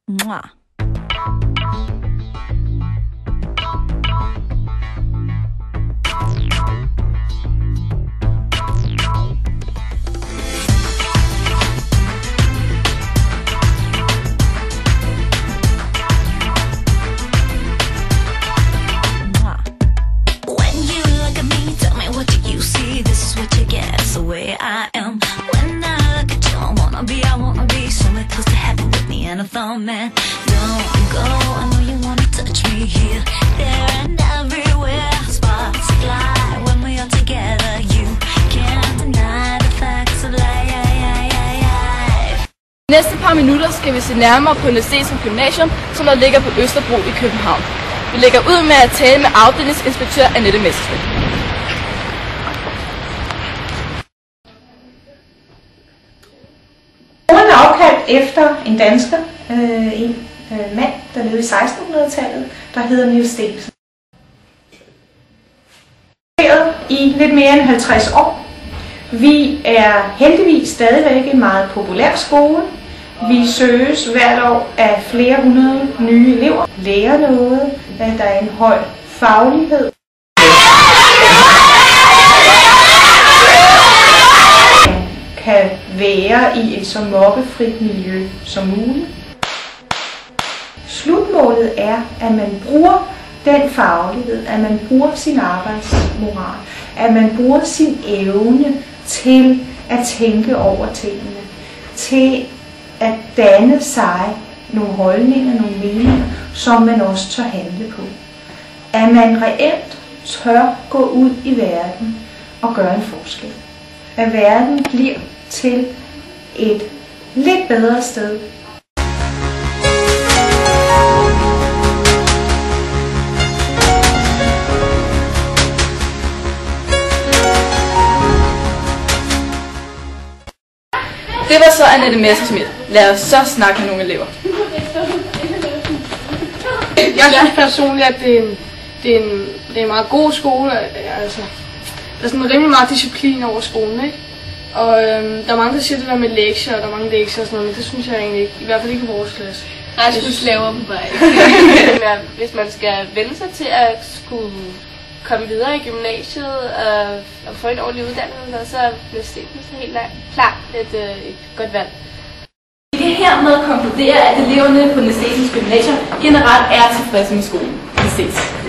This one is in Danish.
Mwah. I am. When I look at you, I wanna be somewhere close to heaven with me and a thumb, man. Don't go, I know you wanna touch me here, there and everywhere. Sparks fly when we are together. You can't deny the facts of life. Næste par minutter skal vi se nærmere på Universitetet Gymnasium, som der ligger på Østerbro i København. Vi lægger ud med at tale med afdelingsinspektør Annette Messerschmidt. Skolen er opkaldt efter en dansker, en mand, der levede i 1600-tallet, der hedder Niels Steensen. I lidt mere end 50 år. Vi er heldigvis stadigvæk en meget populær skole. Vi søges hvert år af flere hundrede nye elever. Lærer noget, at der er en høj faglighed. Kan være i et så mobbefrit miljø som muligt. Slutmålet er, at man bruger den faglighed, at man bruger sin arbejdsmoral, at man bruger sin evne til at tænke over tingene, til at danne sig nogle holdninger, nogle meninger, som man også tør handle på. At man reelt tør gå ud i verden og gøre en forskel. At verden bliver til et lidt bedre sted. Det var så Annette Messerschmidt. Lad os så snakke med nogle elever. Jeg synes personligt, at det er en meget god skole. Altså, der er sådan rimelig meget disciplin over skolen, ikke? Og der er mange, der siger det der med lektier, og der er mange lektier og sådan noget, men det synes jeg egentlig ikke. I hvert fald ikke i vores klasse. Rasmus laver på vej. Hvis man skal vende sig til at skulle komme videre i gymnasiet og få en ordentlig uddannelse, så er universitetet helt klart et godt valg. Vi kan hermed konkludere, at eleverne på Universitetets Gymnasium generelt er tilfredse med skolen. Vi ses.